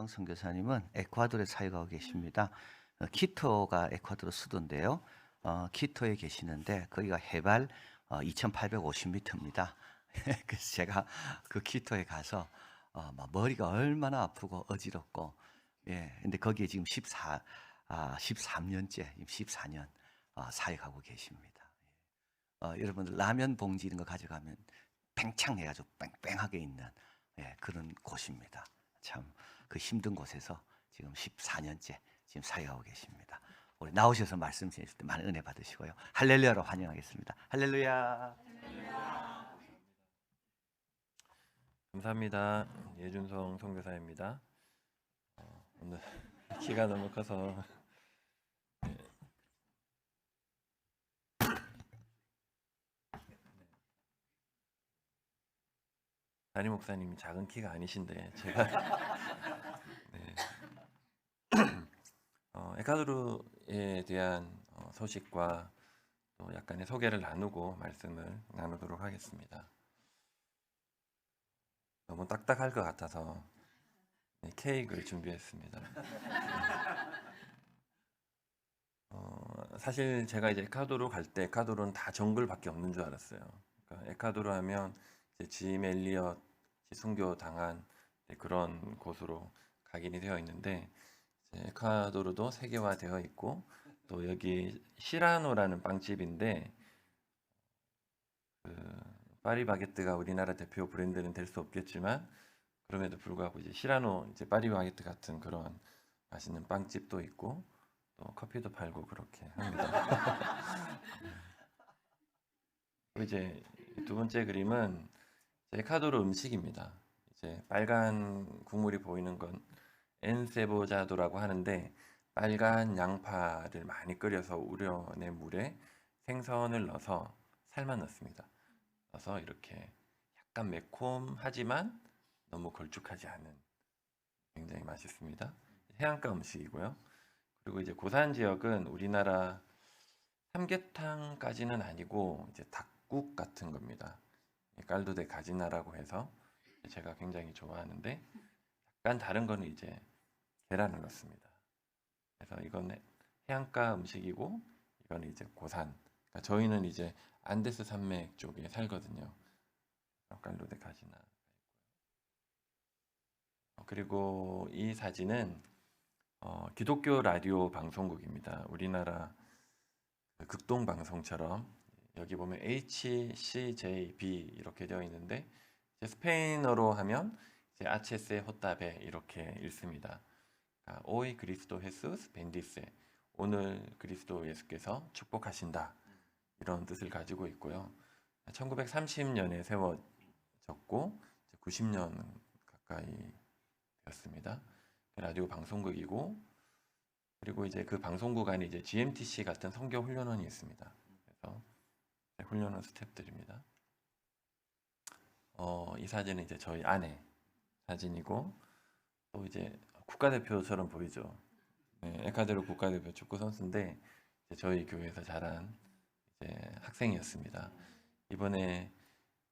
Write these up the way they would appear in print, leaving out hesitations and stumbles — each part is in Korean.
예준성 선교사님은 에콰도르에 사역하고 계십니다. 키토가 에콰도르 수도인데요. 키토에 계시는데 거기가 해발 2,850m입니다. 그래서 제가 그 키토에 가서 막 머리가 얼마나 아프고 어지럽고, 예, 근데 거기에 지금 13년째, 14년 사역하고 계십니다. 여러분들 라면 봉지 이런 거 가져가면 팽창해가지고 뺑뺑하게 있는, 예, 그런 곳입니다. 참 그 힘든 곳에서 지금 14년째 지금 사역하고 계십니다. 우리 나오셔서 말씀 주실 때 많은 은혜 받으시고요. 할렐루야로 환영하겠습니다. 할렐루야. 감사합니다. 예준성 선교사입니다. 오늘 키가 너무 커서 담임 목사님이 작은 키가 아니신데 제가 네. 에콰도르에 대한 소식과 또 약간의 소개를 나누고 말씀을 나누도록 하겠습니다. 너무 딱딱할 것 같아서 케이크를 준비했습니다. 사실 제가 이제 에콰도르 갈 때 에콰도르는 다 정글밖에 없는 줄 알았어요. 그러니까 에콰도르 하면 이제 짐 엘리엇 순교 당한 그런 곳으로 각인이 되어 있는데, 이제 에콰도르도 세계화되어 있고, 또 여기 시라노라는 빵집인데 그 파리바게뜨가 우리나라 대표 브랜드는 될 수 없겠지만 그럼에도 불구하고 이제 시라노 이제 파리바게뜨 같은 그런 맛있는 빵집도 있고 또 커피도 팔고 그렇게 합니다. 이제 두 번째 그림은 에콰도르 음식입니다. 이제 빨간 국물이 보이는 건 엔세보자도라고 하는데, 빨간 양파를 많이 끓여서 우려낸 물에 생선을 넣어서 삶아 넣습니다. 넣어서 이렇게 약간 매콤하지만 너무 걸쭉하지 않은 굉장히 맛있습니다. 해안가 음식이고요. 그리고 이제 고산 지역은 우리나라 삼계탕까지는 아니고 이제 닭국 같은 겁니다. 깔두데 가지나라고 해서 제가 굉장히 좋아하는데, 약간 다른 거는 이제 계란을 넣습니다. 그래서 이건 해안가 음식이고 이거는 이제 고산. 그러니까 저희는 이제 안데스 산맥 쪽에 살거든요. 깔두데 가지나. 그리고 이 사진은 기독교 라디오 방송국입니다. 우리나라 그 극동 방송처럼 여기 보면 HCJB 이렇게 되어 있는데, 이제 스페인어로 하면 이제 아체세 호타베 이렇게 읽습니다. 오이 그리스도 헤수스 벤디세, 오늘 그리스도 예수께서 축복하신다, 이런 뜻을 가지고 있고요. 1930년에 세워졌고 90년 가까이 되었습니다. 라디오 방송국이고, 그리고 이제 그 방송국 안에 이제 GMTC 같은 선교 훈련원이 있습니다. 그래서 훈련원 스태프들입니다. 이 사진은 이제 저희 아내 사진이고, 또 이제 국가대표처럼 보이죠. 네, 에콰도르 국가대표 축구 선수인데 저희 교회에서 자란 이제 학생이었습니다. 이번에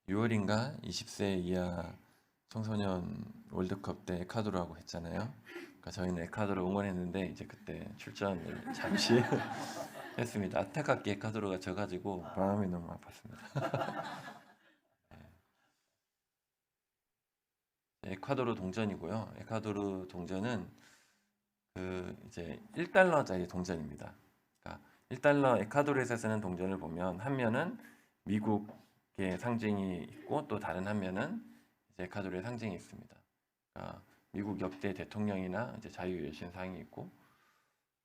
6월인가 20세 이하 청소년 월드컵 때 에콰도르하고 했잖아요. 그러니까 저희는 에콰도르 응원했는데 이제 그때 출전을 잠시 했습니다. 안타깝게 에콰도르가 져가지고 마음이 너무 아팠습니다. 에콰도르 동전이고요. 에콰도르 동전은 그 이제 1달러짜리 동전입니다. 그러니까 1달러 에콰도르에서 쓰는 동전을 보면 한 면은 미국의 상징이 있고 또 다른 한 면은 이제 에콰도르의 상징이 있습니다. 그러니까 미국 역대 대통령이나 이제 자유여신상이 있고,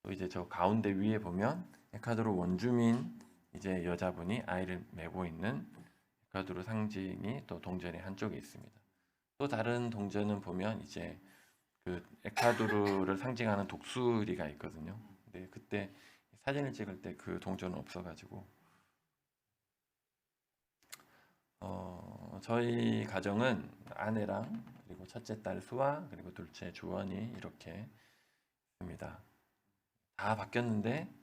또 이제 저 가운데 위에 보면 에콰도르 원주민 이제 여자분이 아이를 메고 있는 에콰도르 상징이 또 동전의 한쪽에 있습니다. 또 다른 동전은 보면 이제 그 에콰도르를 상징하는 독수리가 있거든요. 근데 그때 사진을 찍을 때 그 동전은 없어가지고 저희 가정은 아내랑 그리고 첫째 딸 수아 그리고 둘째 주원이 이렇게 입니다. 다 바뀌었는데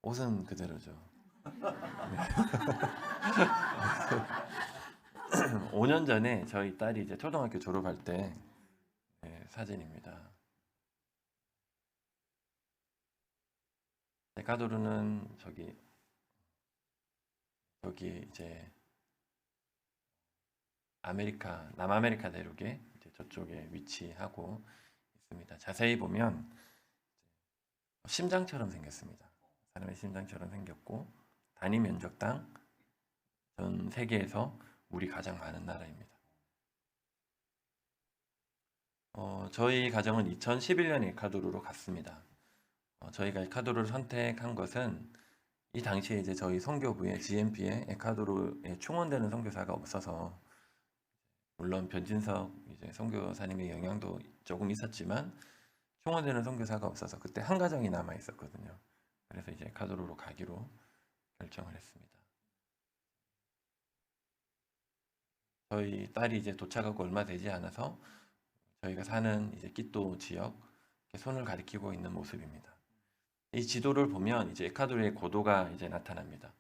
옷은 그대로죠. 네. 5년 전에 저희 딸이 이제 초등학교 졸업할 때 사진입니다. 에콰도르는 저기 이제 남아메리카 대륙에 이제 저쪽에 위치하고 있습니다. 자세히 보면 심장처럼 생겼습니다. 사람의 심장처럼 생겼고 단위 면적당 전 세계에서 물이 가장 많은 나라입니다. 저희 가정은 2011년에 에콰도르로 갔습니다. 저희가 에콰도르를 선택한 것은 이 당시에 이제 저희 선교부에 GMP에 에콰도르에 충원되는 선교사가 없어서, 물론 변진석 이제 선교사님의 영향도 조금 있었지만 충원되는 선교사가 없어서 그때 한 가정이 남아 있었거든요. 그래서 이제 에콰도르로 가기로 결정을 했습니다. 저희 딸이 이제 도착하고 얼마 되지 않아서 저희가 사는 이제 끼또 지역 이렇게 손을 가리키고 있는 모습입니다. 이 지도를 보면 이제 에콰도르의 고도가 이제 나타납니다.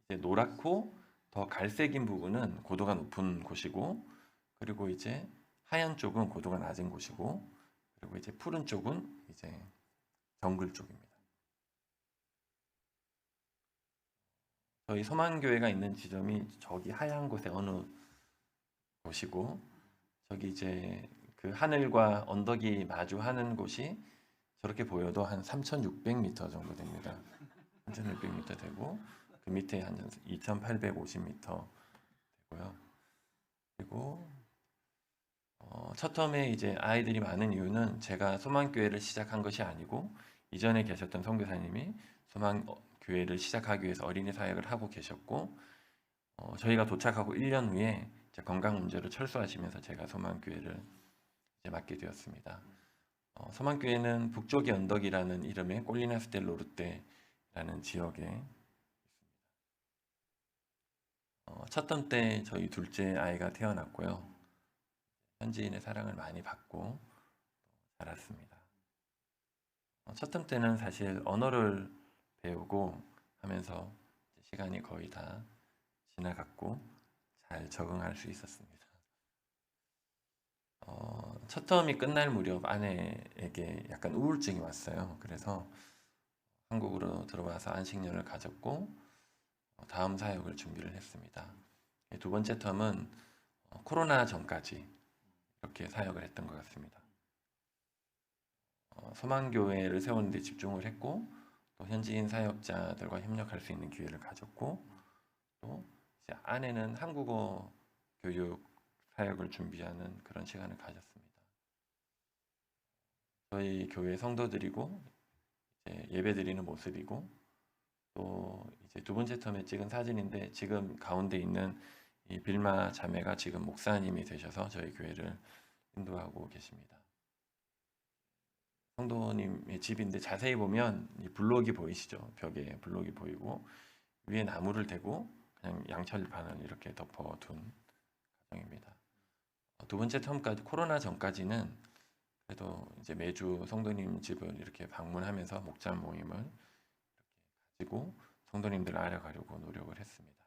이제 노랗고 더 갈색인 부분은 고도가 높은 곳이고, 그리고 이제 하얀 쪽은 고도가 낮은 곳이고, 그리고 이제 푸른 쪽은 이제 정글 쪽입니다. 저희 소망교회가 있는 지점이 저기 하얀 곳의 어느 곳이고, 저기 이제 그 하늘과 언덕이 마주하는 곳이 저렇게 보여도 한 3,600m 정도 됩니다. 3,600m 되고, 그 밑에 한 2,850m 되고요. 그리고 첫 텀에 이제 아이들이 많은 이유는 제가 소망교회를 시작한 것이 아니고 이전에 계셨던 선교사님이 소망교회를 시작하기 위해서 어린이 사역을 하고 계셨고, 저희가 도착하고 1년 후에 이제 건강 문제로 철수하시면서 제가 소망교회를 이제 맡게 되었습니다. 소망교회는 북쪽의 언덕이라는 이름의 꼴리나스 델 노르테라는 지역에 첫 텀 때 저희 둘째 아이가 태어났고요. 현지인의 사랑을 많이 받고 자랐습니다. 첫 텀 때는 사실 언어를 배우고 하면서 시간이 거의 다 지나갔고 잘 적응할 수 있었습니다. 첫 텀이 끝날 무렵 아내에게 약간 우울증이 왔어요. 그래서 한국으로 들어와서 안식년을 가졌고 다음 사역을 준비를 했습니다. 두 번째 텀은 코로나 전까지 이렇게 사역을 했던 것 같습니다. 소망교회를 세우는 데 집중을 했고, 또 현지인 사역자들과 협력할 수 있는 기회를 가졌고, 또 이제 아내는 한국어 교육 사역을 준비하는 그런 시간을 가졌습니다. 저희 교회 성도들이고 이제 예배드리는 모습이고, 또 이제 두 번째 텀에 찍은 사진인데 지금 가운데 있는 이 빌마 자매가 지금 목사님이 되셔서 저희 교회를 인도하고 계십니다. 성도님의 집인데 자세히 보면 이 블록이 보이시죠? 벽에 블록이 보이고 위에 나무를 대고 그냥 양철판을 이렇게 덮어둔 가정입니다. 두 번째 텀까지 코로나 전까지는 그래도 이제 매주 성도님 집을 이렇게 방문하면서 목자 모임을 이렇게 가지고 성도님들을 알아가려고 노력을 했습니다.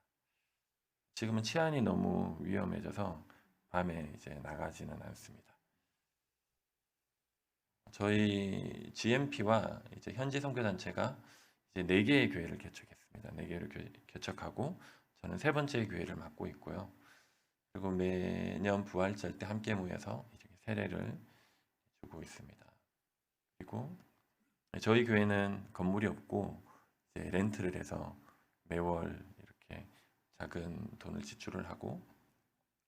지금은 치안이 너무 위험해져서 밤에 이제 나가지는 않습니다. 저희 GMP와 이제 현지 선교단체가 이제 4개의 교회를 개척했습니다. 4개를 개척하고 저는 세 번째 교회를 맡고 있고요. 그리고 매년 부활절 때 함께 모여서 이렇게 세례를 주고 있습니다. 그리고 저희 교회는 건물이 없고 이제 렌트를 해서 매월 이렇게 작은 돈을 지출을 하고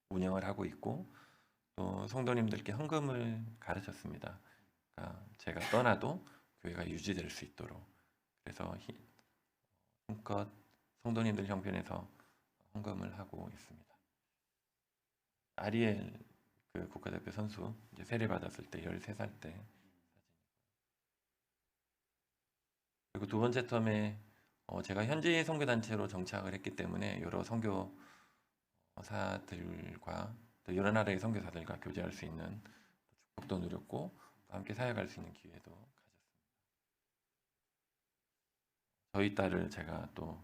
운영을 하고 있고, 또 성도님들께 헌금을 가르쳤습니다. 그러니까 제가 떠나도 교회가 유지될 수 있도록, 그래서 힘껏 성도님들 형편에서 헌금을 하고 있습니다. 아리엘 그 국가대표 선수 이제 세례 받았을 때 13살 때 사진. 그리고 두 번째 텀에 제가 현지 선교단체로 정착을 했기 때문에 여러 선교사들과 또 여러 나라의 선교사들과 교제할 수 있는 축복도 누렸고 또 함께 사역할 수 있는 기회도 가졌습니다. 저희 딸을 제가 또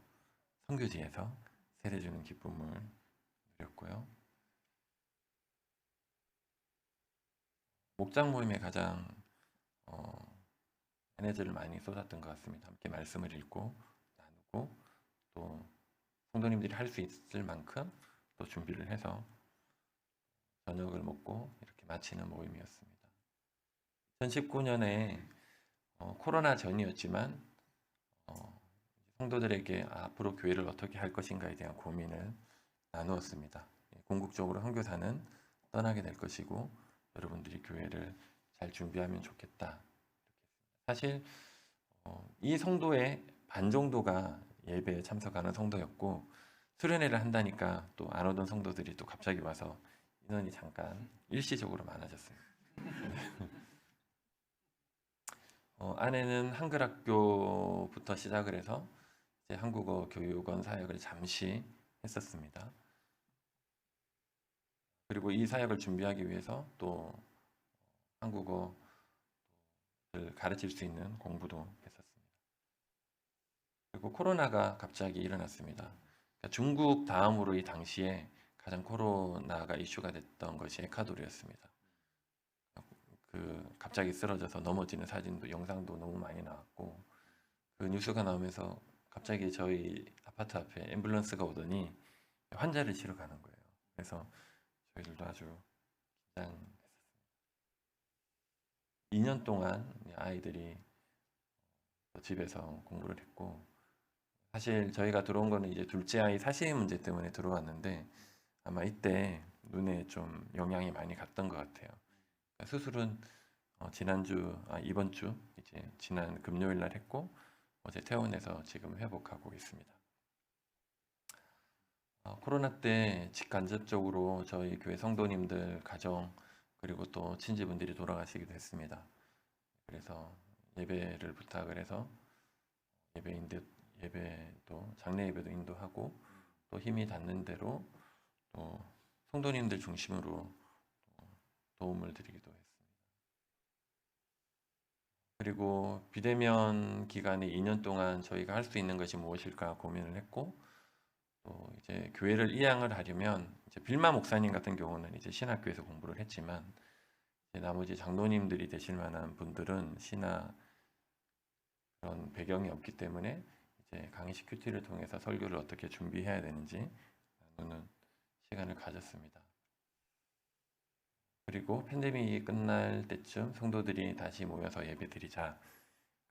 선교지에서 세례주는 기쁨을 누렸고요. 목장 모임의 가장 에너지를 많이 쏟았던 것 같습니다. 함께 말씀을 읽고 나누고 또 성도님들이 할 수 있을 만큼 또 준비를 해서 저녁을 먹고 이렇게 마치는 모임이었습니다. 2019년에 코로나 전이었지만 성도들에게 앞으로 교회를 어떻게 할 것인가에 대한 고민을 나누었습니다. 궁극적으로 선교사는 떠나게 될 것이고 여러분들이 교회를 잘 준비하면 좋겠다. 사실 이 성도의 반 정도가 예배에 참석하는 성도였고 수련회를 한다니까 또 안 오던 성도들이 또 갑자기 와서 인원이 잠깐 일시적으로 많아졌습니다. 아내는 한글학교부터 시작을 해서 이제 한국어 교육원 사역을 잠시 했었습니다. 그리고 이 사역을 준비하기 위해서 또 한국어를 가르칠 수 있는 공부도 했었습니다. 그리고 코로나가 갑자기 일어났습니다. 그러니까 중국 다음으로 이 당시에 가장 코로나가 이슈가 됐던 것이 에콰도르였습니다. 갑자기 쓰러져서 넘어지는 사진도 영상도 너무 많이 나왔고 그 뉴스가 나오면서 갑자기 저희 아파트 앞에 앰뷸런스가 오더니 환자를 치러 가는 거예요. 그래서 저희들도 아주 긴장했었습니다. 2년 동안 아이들이 집에서 공부를 했고 사실 저희가 들어온 거는 이제 둘째 아이 사실 문제 때문에 들어왔는데 아마 이때 눈에 좀 영향이 많이 갔던 것 같아요. 수술은 이번 주 이제 지난 금요일 날 했고 어제 퇴원해서 지금 회복하고 있습니다. 코로나 때 직간접적으로 저희 교회 성도님들 가정 그리고 또 친지분들이 돌아가시기도 했습니다. 그래서 예배를 부탁을 해서 예배도 장례 예배도 인도하고 또 힘이 닿는 대로 또 성도님들 중심으로 도움을 드리기도 했습니다. 그리고 비대면 기간에 2년 동안 저희가 할 수 있는 것이 무엇일까 고민을 했고 또 이제 교회를 이양을 하려면 이제 빌마 목사님 같은 경우는 이제 신학교에서 공부를 했지만 이제 나머지 장로님들이 되실 만한 분들은 신학 그런 배경이 없기 때문에 이제 강의식 큐티를 통해서 설교를 어떻게 준비해야 되는지 나누는 시간을 가졌습니다. 그리고 팬데믹이 끝날 때쯤 성도들이 다시 모여서 예배드리자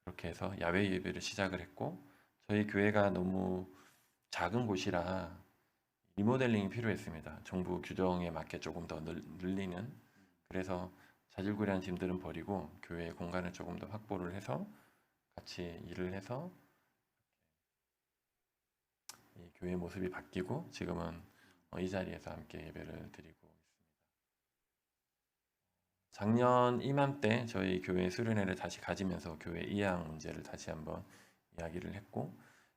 그렇게 해서 야외 예배를 시작을 했고 저희 교회가 너무 작은 곳이라 리모델링이 필요했습니다. 정부 규정에 맞게 조금 더 늘리는 그래서 자질구레한 짐들은 버리고 교회 공간을 조금 더 확보를 해서 같이 일을 해서 이 교회 모습이 바뀌고 지금은 이 자리에서 함께 예배를 드리고 있습니다. 작년 이맘때 저희 교회 수련회를 다시 가지면서 교회 이양 문제를 다시 한번 이야기를 했고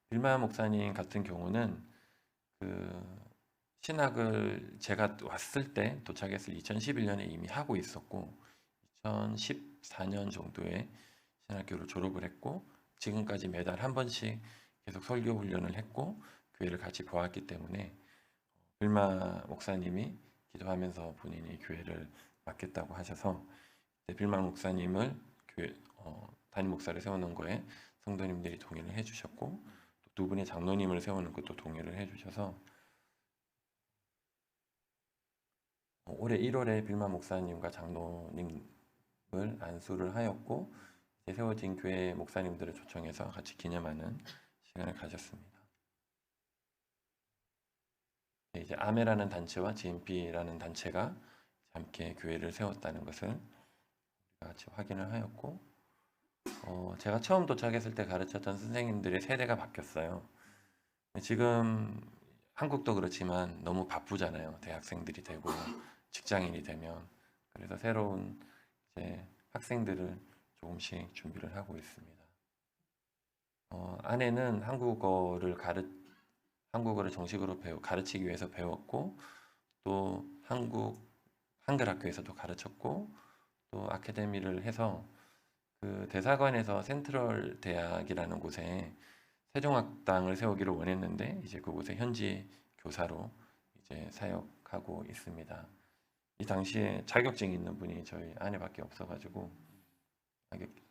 빌마 목사님 같은 경우는 신학을 제가 왔을 때 도착했을 2011년에 이미 하고 있었고 2014년 정도에 신학교를 졸업을 했고 지금까지 매달 한 번씩 계속 설교 훈련을 했고 교회를 같이 보았기 때문에 빌마 목사님이 기도하면서 본인이 교회를 맡겠다고 하셔서 빌마 목사님을 교회 담임 목사를 세우는 거에 성도님들이 동의를 해주셨고 두 분의 장로님을 세우는 것도 동의를 해주셔서 올해 1월에 빌마 목사님과 장로님을 안수를 하였고 이제 세워진 교회 목사님들을 초청해서 같이 기념하는 시간을 가졌습니다. 이제 아메라는 단체와 GMP라는 단체가 함께 교회를 세웠다는 것을 같이 확인을 하였고 제가 처음 도착했을 때 가르쳤던 선생님들의 세대가 바뀌었어요. 지금 한국도 그렇지만 너무 바쁘잖아요. 대학생들이 되고 직장인이 되면 그래서 새로운 이제 학생들을 조금씩 준비를 하고 있습니다. 아내는 한국어를 정식으로 가르치기 위해서 배웠고 또 한글 학교에서도 가르쳤고 또 아카데미를 해서 그 대사관에서 센트럴 대학이라는 곳에 세종학당을 세우기를 원했는데 이제 그곳에 현지 교사로 이제 사역하고 있습니다. 이 당시에 자격증이 있는 분이 저희 아내밖에 없어가지고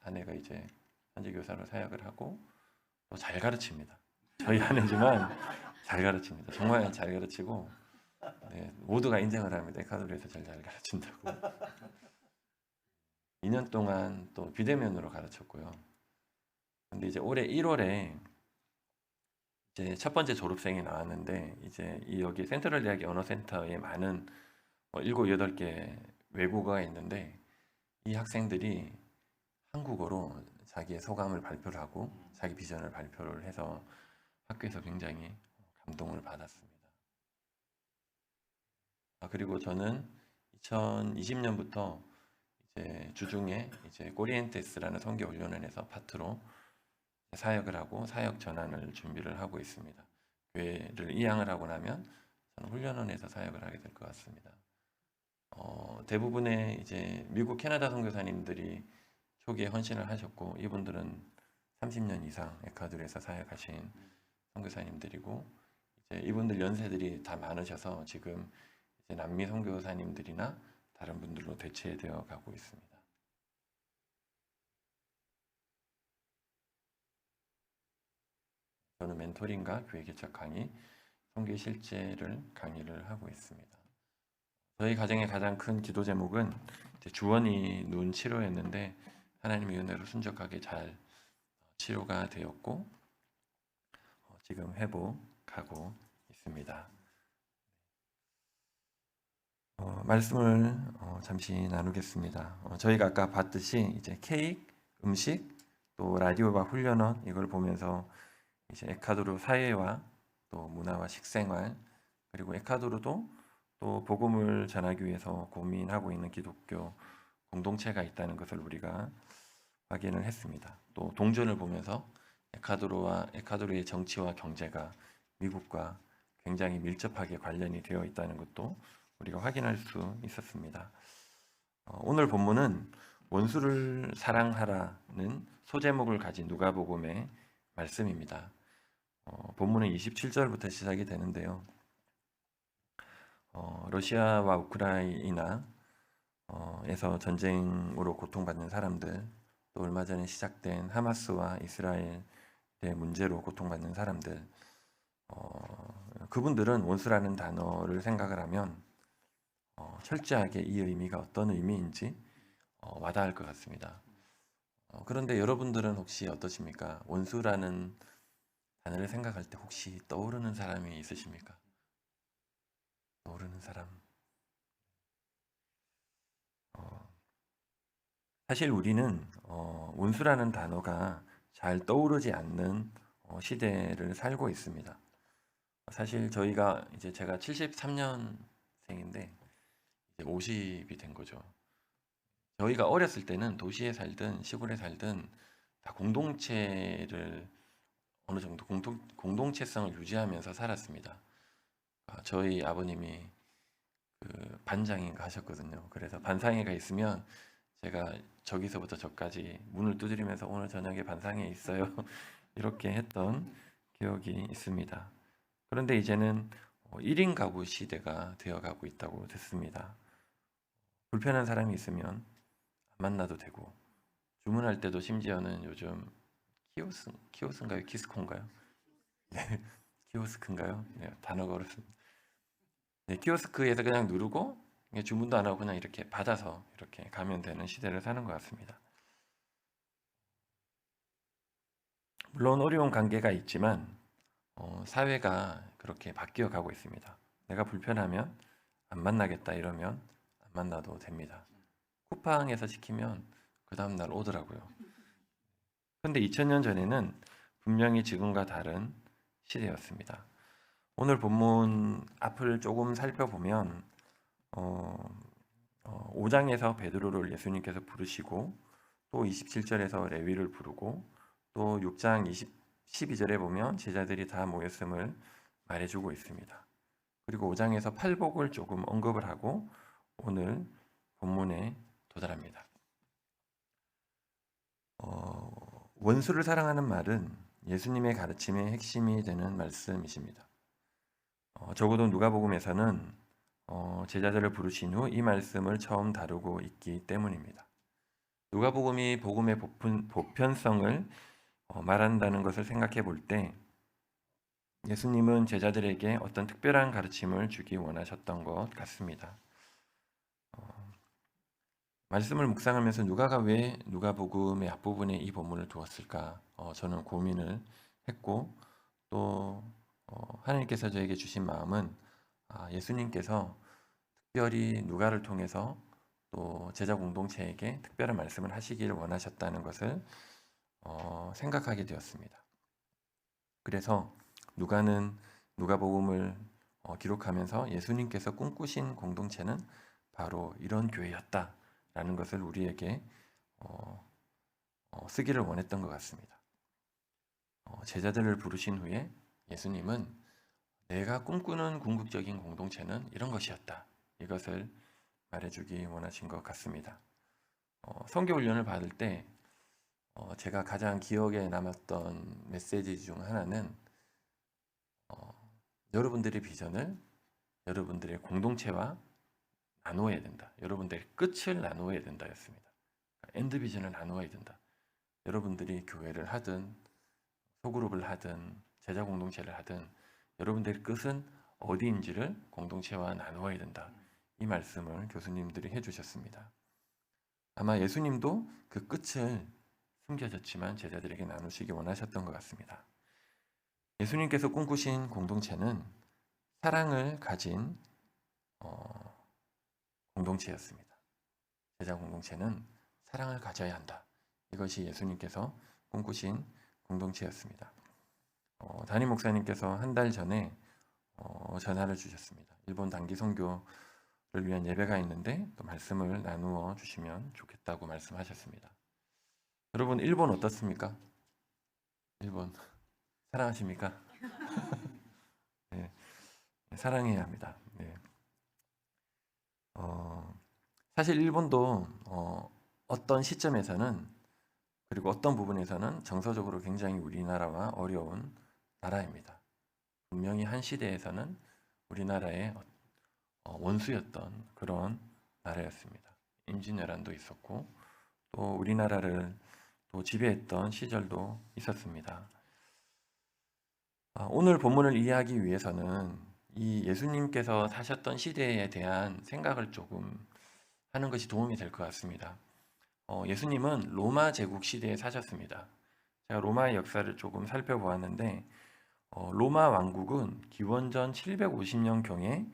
아내가 이제 선지교사로 사역을 하고 또 잘 가르칩니다. 저희 아내지만 잘 가르칩니다. 정말 잘 가르치고 네, 모두가 인정을 합니다. 에콰도르에서 제일 잘 가르친다고. 2년 동안 또 비대면으로 가르쳤고요. 근데 이제 올해 1월에 이제 첫 번째 졸업생이 나왔는데 이제 이 여기 센트럴 대학의 언어센터에 많은 7, 8개 외국어가 있는데 이 학생들이 한국어로 자기의 소감을 발표를 하고 자기 비전을 발표를 해서 학교에서 굉장히 감동을 받았습니다. 그리고 저는 2020년부터 이제 주중에 이제 꼬리엔테스라는 선교 훈련원에서 파트로 사역을 하고 사역 전환을 준비를 하고 있습니다. 교회를 이양을 하고 나면 저는 훈련원에서 사역을 하게 될 것 같습니다. 대부분의 이제 미국, 캐나다 선교사님들이 초기에 헌신을 하셨고 이분들은 30년 이상 에콰도르에서 사역하신 선교사님들이고 이제 이분들 연세들이 다 많으셔서 지금 이제 남미 선교사님들이나 다른 분들로 대체되어 가고 있습니다. 저는 멘토링과 교회 개척 강의, 선교 실제를 강의를 하고 있습니다. 저희 가정의 가장 큰 기도 제목은 주원이 눈 치료였는데 하나님의 은혜로 순적하게 잘 치료가 되었고 지금 회복하고 있습니다. 말씀을 잠시 나누겠습니다. 저희가 아까 봤듯이 이제 케이크, 음식, 또 라디오와 훈련원 이걸 보면서 이제 에콰도르 사회와 또 문화와 식생활 그리고 에콰도르도 또 복음을 전하기 위해서 고민하고 있는 기독교 공동체가 있다는 것을 우리가 확인을 했습니다. 또 동전을 보면서 에콰도르의 정치와 경제가 미국과 굉장히 밀접하게 관련이 되어 있다는 것도 우리가 확인할 수 있었습니다. 오늘 본문은 원수를 사랑하라는 소제목을 가진 누가복음의 말씀입니다. 본문은 27절부터 시작이 되는데요. 러시아와 우크라이나에서 전쟁으로 고통받는 사람들, 또 얼마 전에 시작된 하마스와 이스라엘의 문제로 고통받는 사람들, 그분들은 원수라는 단어를 생각을 하면 철저하게 이 의미가 어떤 의미인지 와닿을 것 같습니다. 그런데 여러분들은 혹시 어떠십니까? 원수라는 단어를 생각할 때 혹시 떠오르는 사람이 있으십니까? 떠오르는 사람. 사실 우리는 원수라는 단어가 잘 떠오르지 않는 시대를 살고 있습니다. 사실 저희가 이제 제가 73년생인데 이제 50이 된 거죠. 저희가 어렸을 때는 도시에 살든 시골에 살든 다 공동체를 어느 정도 공동체성을 유지하면서 살았습니다. 저희 아버님이 그 반장인가 하셨거든요. 그래서 반상회가 있으면 제가 저기서부터 저까지 문을 두드리면서 오늘 저녁에 반상회 있어요. 이렇게 했던 기억이 있습니다. 그런데 이제는 1인 가구 시대가 되어가고 있다고 듣습니다. 불편한 사람이 있으면 안 만나도 되고 주문할 때도 심지어는 요즘 키오스인가요? 키스콘가요? 네, 키오스크인가요? 네, 단어가 어렵습니다. 네, 키오스크에서 그냥 누르고 주문도 안 하고 그냥 이렇게 받아서 이렇게 가면 되는 시대를 사는 것 같습니다. 물론 어려운 관계가 있지만 사회가 그렇게 바뀌어 가고 있습니다. 내가 불편하면 안 만나겠다 이러면 안 만나도 됩니다. 쿠팡에서 시키면 그 다음날 오더라고요. 근데 2000년 전에는 분명히 지금과 다른 시대였습니다. 오늘 본문 앞을 조금 살펴보면 5장에서 베드로를 예수님께서 부르시고 또 27절에서 레위를 부르고 또 6장 12절에 보면 제자들이 다 모였음을 말해주고 있습니다. 그리고 5장에서 팔복을 조금 언급을 하고 오늘 본문에 도달합니다. 원수를 사랑하는 말은 예수님의 가르침의 핵심이 되는 말씀이십니다. 적어도 누가복음에서는 제자들을 부르신 후 이 말씀을 처음 다루고 있기 때문입니다. 누가복음이 복음의 보편성을 말한다는 것을 생각해 볼 때 예수님은 제자들에게 어떤 특별한 가르침을 주기 원하셨던 것 같습니다. 말씀을 묵상하면서 누가가 왜 누가복음의 앞부분에 이 본문을 두었을까? 저는 고민을 했고 또 하나님께서 저에게 주신 마음은 예수님께서 특별히 누가를 통해서 또 제자 공동체에게 특별한 말씀을 하시기를 원하셨다는 것을 생각하게 되었습니다. 그래서 누가복음을 기록하면서 예수님께서 꿈꾸신 공동체는 바로 이런 교회였다라는 것을 우리에게 쓰기를 원했던 것 같습니다. 제자들을 부르신 후에 예수님은 내가 꿈꾸는 궁극적인 공동체는 이런 것이었다. 이것을 말해주기 원하신 것 같습니다. 선교 훈련을 받을 때 제가 가장 기억에 남았던 메시지 중 하나는 여러분들의 비전을 여러분들의 공동체와 나누어야 된다. 여러분들의 끝을 나누어야 된다였습니다. 엔드 비전을 나누어야 된다. 여러분들이 교회를 하든 소그룹을 하든 제자 공동체를 하든 여러분들의 끝은 어디인지를 공동체와 나누어야 된다. 이 말씀을 교수님들이 해주셨습니다. 아마 예수님도 그 끝을 숨겨졌지만 제자들에게 나누시기 원하셨던 것 같습니다. 예수님께서 꿈꾸신 공동체는 사랑을 가진 공동체였습니다. 제자 공동체는 사랑을 가져야 한다. 이것이 예수님께서 꿈꾸신 공동체였습니다. 담임 목사님께서 한 달 전에 전화를 주셨습니다. 일본 단기 선교를 위한 예배가 있는데 또 말씀을 나누어 주시면 좋겠다고 말씀하셨습니다. 여러분 일본 어떻습니까? 일본 사랑하십니까? 네, 사랑해야 합니다. 네. 사실 일본도 어떤 시점에서는 그리고 어떤 부분에서는 정서적으로 굉장히 우리나라와 어려운 나라입니다. 분명히 한 시대에서는 우리나라의 원수였던 그런 나라였습니다. 임진왜란도 있었고 또 우리나라를 또 지배했던 시절도 있었습니다. 오늘 본문을 이해하기 위해서는 이 예수님께서 사셨던 시대에 대한 생각을 조금 하는 것이 도움이 될 것 같습니다. 예수님은 로마 제국 시대에 사셨습니다. 제가 로마의 역사를 조금 살펴보았는데 로마 왕국은 기원전 750년경에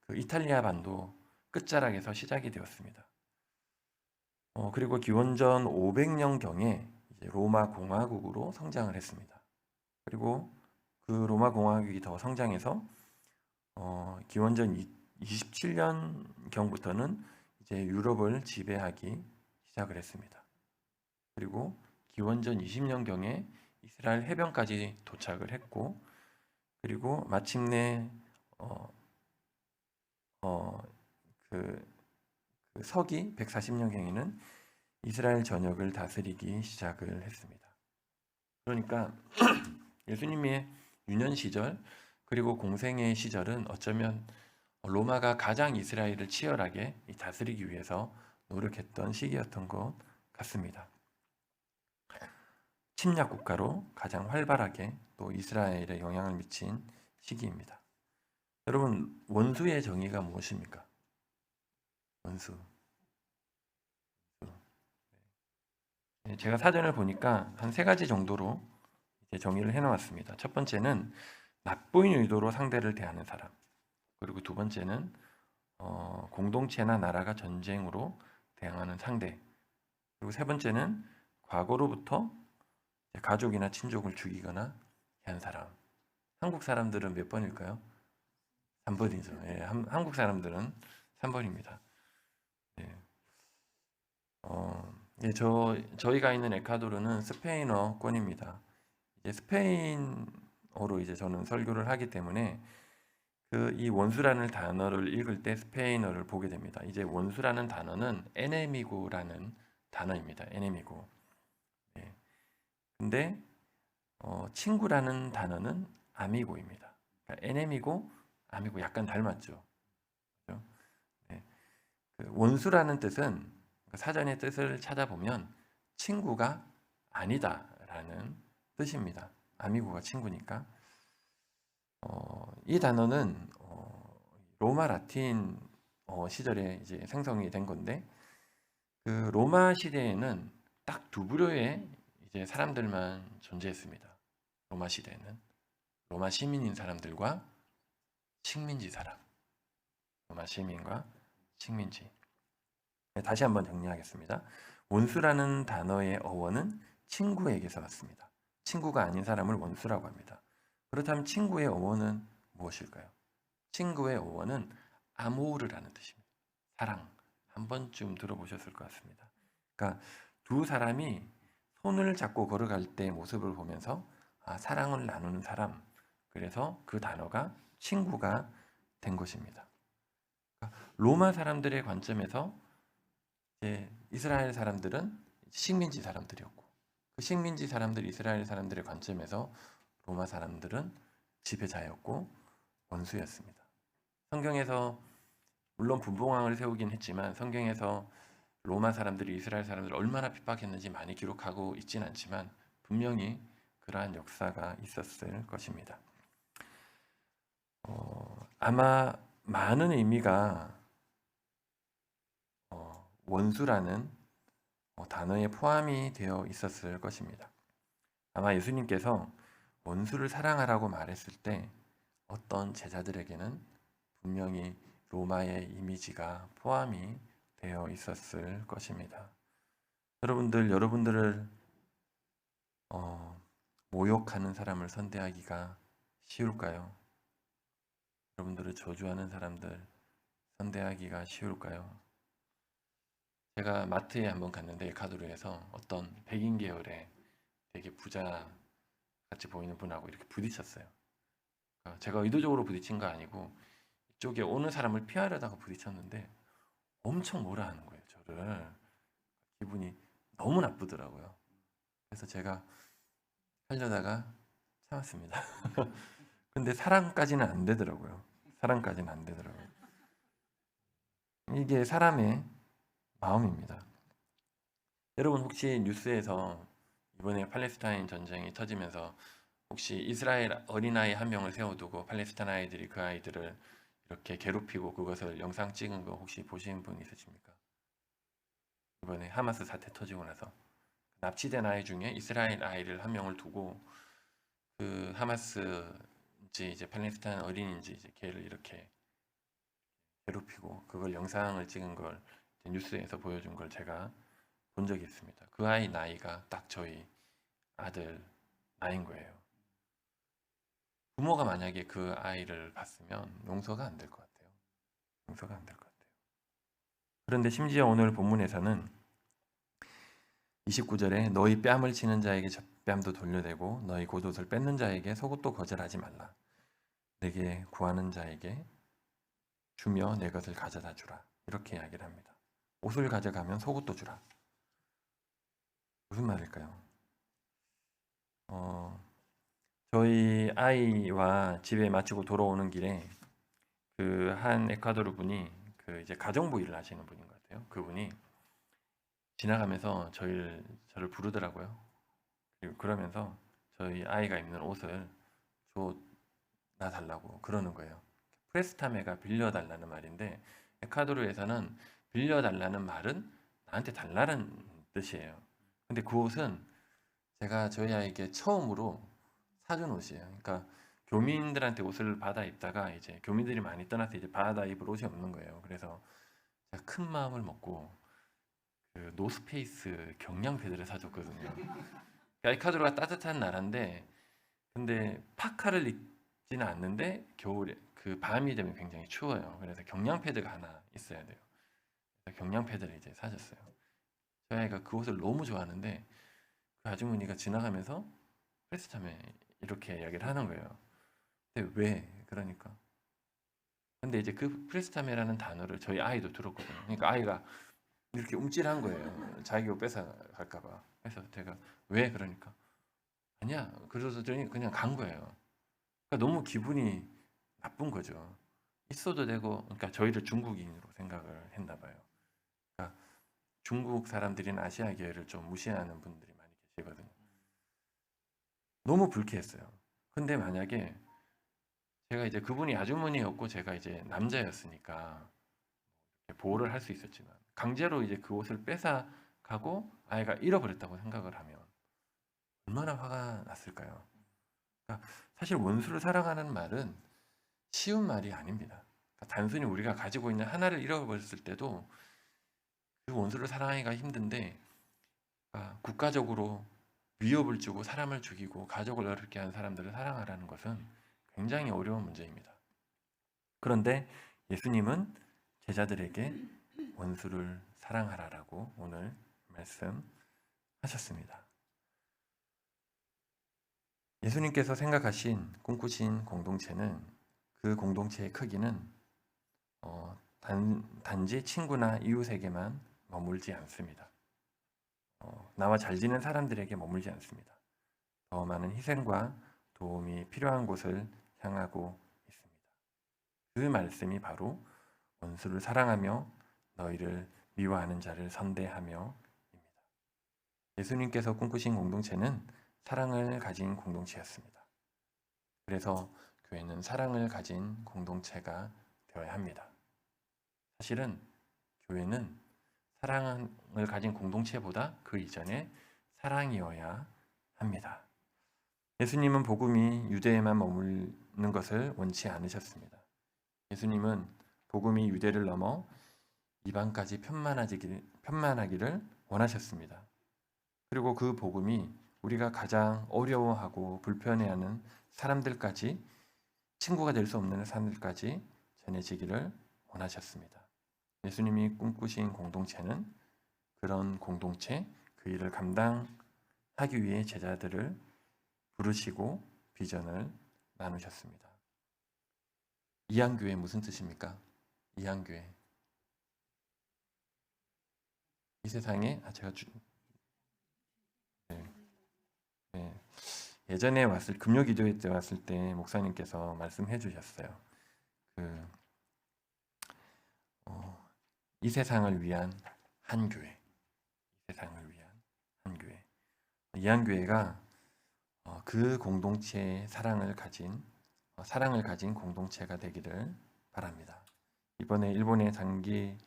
그 이탈리아 반도 끝자락에서 시작이 되었습니다. 그리고 기원전 500년경에 로마 공화국으로 성장을 했습니다. 그리고 그 로마 공화국이 더 성장해서 기원전 27년경부터는 이제 유럽을 지배하기 시작을 했습니다. 그리고 기원전 20년경에 이스라엘 해변까지 도착을 했고 그리고 마침내 그 서기 140년경에는 이스라엘 전역을 다스리기 시작을 했습니다. 그러니까 예수님의 유년 시절 그리고 공생의 시절은 어쩌면 로마가 가장 이스라엘을 치열하게 다스리기 위해서 노력했던 시기였던 것 같습니다. 침략 국가로 가장 활발하게 또 이스라엘에 영향을 미친 시기입니다. 여러분 원수의 정의가 무엇입니까? 원수. 제가 사전을 보니까 한 3가지 정도로 이제 정의를 해놓았습니다. 첫 번째는 나쁜 의도로 상대를 대하는 사람. 그리고 두 번째는 공동체나 나라가 전쟁으로 대항하는 상대. 그리고 세 번째는 과거로부터 가족이나 친족을 죽이거나 한 사람. 한국 사람들은 몇 번일까요? 3번이죠. 예, 한국 사람들은 3번입니다. 예. 저희가 있는 에콰도르는 스페인어권입니다. 이제 스페인어로 이제 저는 설교를 하기 때문에 이 원수라는 단어를 읽을 때 스페인어를 보게 됩니다. 이제 원수라는 단어는 에네미고라는 단어입니다. 에네미고. 네. 근데 친구라는 단어는 아미고입니다. 그러니까 에네미고, 아미고 약간 닮았죠. 그렇죠? 네. 그 원수라는 뜻은 사전의 뜻을 찾아보면 친구가 아니다라는 뜻입니다. 아미고가 친구니까. 이 단어는 로마 라틴 시절에 이제 생성이 된 건데, 그 로마 시대에는 딱 두 부류의 이제 사람들만 존재했습니다. 로마 시대에는 로마 시민인 사람들과 식민지 사람. 로마 시민과 식민지. 다시 한번 정리하겠습니다. 원수라는 단어의 어원은 친구에게서 왔습니다. 친구가 아닌 사람을 원수라고 합니다. 그렇다면 친구의 어원은 무엇일까요? 친구의 어원은 아모르라는 뜻입니다. 사랑. 한 번쯤 들어보셨을 것 같습니다. 그러니까 두 사람이 손을 잡고 걸어갈 때 모습을 보면서 사랑을 나누는 사람. 그래서 그 단어가 친구가 된 것입니다. 그러니까 로마 사람들의 관점에서 이제 이스라엘 사람들은 식민지 사람들이었고, 그 식민지 사람들, 이스라엘 사람들의 관점에서 로마 사람들은 지배자였고 원수였습니다. 성경에서 물론 분봉왕을 세우긴 했지만 성경에서 로마 사람들이 이스라엘 사람들을 얼마나 핍박했는지 많이 기록하고 있진 않지만 분명히 그러한 역사가 있었을 것입니다. 아마 많은 의미가 원수라는 단어에 포함이 되어 있었을 것입니다. 아마 예수님께서 원수를 사랑하라고 말했을 때 어떤 제자들에게는 분명히 로마의 이미지가 포함이 되어 있었을 것입니다. 여러분들을 모욕하는 사람을 선대하기가 쉬울까요? 여러분들을 저주하는 사람들 선대하기가 쉬울까요? 제가 마트에 한번 갔는데 카드로에서 어떤 백인 계열의 되게 부자 같이 보이는 분하고 이렇게 부딪혔어요. 제가 의도적으로 부딪힌 거 아니고 이쪽에 오는 사람을 피하려다가 부딪혔는데 엄청 뭐라 하는 거예요. 저를. 기분이 너무 나쁘더라고요. 그래서 제가 하려다가 참았습니다. 근데 사랑까지는 안 되더라고요. 사랑까지는 안 되더라고요. 이게 사람의 마음입니다. 여러분 혹시 뉴스에서 이번에 팔레스타인 전쟁이 터지면서 혹시 이스라엘 어린아이 한 명을 세워두고 팔레스타인 아이들이 그 아이들을 이렇게 괴롭히고 그것을 영상 찍은 거 혹시 보신 분 있으십니까? 이번에 하마스 사태 터지고 나서 납치된 아이 중에 이스라엘 아이를 한 명을 두고 그 하마스인지 이제 팔레스타인 어린인지 이제 걔를 이렇게 괴롭히고 그걸 영상을 찍은 걸 뉴스에서 보여준 걸 제가 본 적이 있습니다. 그 아이 나이가 딱 저희 아들 나이인 거예요. 부모가 만약에 그 아이를 봤으면 용서가 안 될 것 같아요. 용서가 안 될 것 같아요. 그런데 심지어 오늘 본문에서는 29절에 너희 뺨을 치는 자에게 젖뺨도 돌려대고 너희 겉옷을 뺏는 자에게 속옷도 거절하지 말라. 내게 구하는 자에게 주며 내 것을 가져다 주라. 이렇게 이야기를 합니다. 옷을 가져가면 속옷도 주라. 무슨 말일까요? 저희 아이와 집에 마치고 돌아오는 길에 그 한 에콰도르 분이 그 이제 가정부 일을 하시는 분인 것 같아요. 그분이 지나가면서 저를 부르더라고요. 그리고 그러면서 저희 아이가 입는 옷을 줘 달라고 그러는 거예요. 프레스타메가 빌려달라는 말인데 에콰도르에서는 빌려달라는 말은 나한테 달라는 뜻이에요. 근데 그 옷은 제가 저희 아이에게 처음으로 사준 옷이에요. 그러니까 교민들한테 옷을 받아 입다가 이제 교민들이 많이 떠나서 이제 받아 입을 옷이 없는 거예요. 그래서 제가 큰 마음을 먹고 그 노스페이스 경량 패드를 사줬거든요. 그러니까 에콰도르가 따뜻한 나라인데 근데 파카를 입지는 않는데 겨울에 그 밤이 되면 굉장히 추워요. 그래서 경량 패드가 하나 있어야 돼요. 그래서 경량 패드를 이제 사줬어요. 저희 아이가 그 옷을 너무 좋아하는데 그 아주머니가 지나가면서 프레스타메 이렇게 이야기를 하는 거예요. 근데 왜? 그러니까. 근데 이제 그 프레스타메라는 단어를 저희 아이도 들었거든요. 그러니까 아이가 이렇게 움찔한 거예요. 자기 옷 뺏어 갈까 봐. 그래서 제가 왜? 그러니까 아니야. 그러더니 그냥 간 거예요. 그러니까 너무 기분이 나쁜 거죠. 있어도 되고, 그러니까 저희를 중국인으로 생각을 했나 봐요. 그러니까 중국 사람들이나 아시아 계열을 좀 무시하는 분들이 많이 계시거든요. 너무 불쾌했어요. 근데 만약에 제가 이제 그분이 아주머니였고 제가 이제 남자였으니까 보호를 할 수 있었지만 강제로 이제 그 옷을 뺏어 가고 아이가 잃어버렸다고 생각을 하면 얼마나 화가 났을까요? 그러니까 사실 원수를 사랑하는 말은 쉬운 말이 아닙니다. 그러니까 단순히 우리가 가지고 있는 하나를 잃어버렸을 때도 그 원수를 사랑하기가 힘든데 국가적으로 위협을 주고 사람을 죽이고 가족을 어렵게 하는 사람들을 사랑하라는 것은 굉장히 어려운 문제입니다. 그런데 예수님은 제자들에게 원수를 사랑하라라고 오늘 말씀하셨습니다. 예수님께서 생각하신 꿈꾸신 공동체는 그 공동체의 크기는 단지 친구나 이웃에게만 머물지 않습니다. 나와 잘 지낸 사람들에게 머물지 않습니다. 더 많은 희생과 도움이 필요한 곳을 향하고 있습니다. 그 말씀이 바로 원수를 사랑하며 너희를 미워하는 자를 선대하며입니다. 예수님께서 꿈꾸신 공동체는 사랑을 가진 공동체였습니다. 그래서 교회는 사랑을 가진 공동체가 되어야 합니다. 사실은 교회는 사랑을 가진 공동체보다 그 이전에 사랑이어야 합니다. 예수님은 복음이 유대에만 머무는 것을 원치 않으셨습니다. 예수님은 복음이 유대를 넘어 이방까지 편만하기를 원하셨습니다. 그리고 그 복음이 우리가 가장 어려워하고 불편해하는 사람들까지, 친구가 될 수 없는 사람들까지 전해지기를 원하셨습니다. 예수님이 꿈꾸신 공동체는 그런 공동체, 그 일을 감당하기 위해 제자들을 부르시고 비전을 나누셨습니다. 이한교회 무슨 뜻입니까? 이한교회. 이 세상에 예전에 금요기도회 때 왔을 때 목사님께서 말씀해 주셨어요. 이 세상을 위한 한 교회. 이 세상을 위한 한 교회. 이한교회가 그 공동체의 사랑을 가진 공동체가 되기를 바랍니다. 이번에 일본의 장기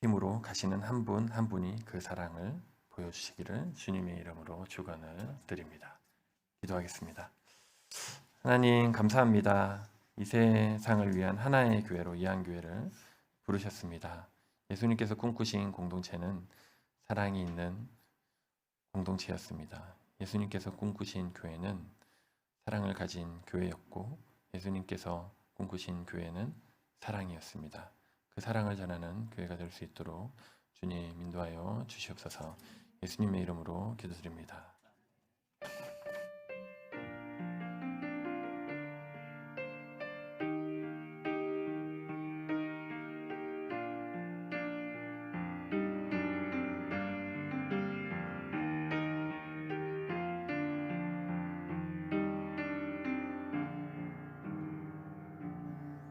팀으로 가시는 한 분 한 분이 그 사랑을 보여주시기를 주님의 이름으로 축원을 드립니다. 기도하겠습니다. 하나님 감사합니다. 이 세상을 위한 하나의 교회로 이한교회를 부르셨습니다. 예수님께서 꿈꾸신 공동체는 사랑이 있는 공동체였습니다. 예수님께서 꿈꾸신 교회는 사랑을 가진 교회였고 예수님께서 꿈꾸신 교회는 사랑이었습니다. 그 사랑을 전하는 교회가 될 수 있도록 주님 인도하여 주시옵소서. 예수님의 이름으로 기도드립니다.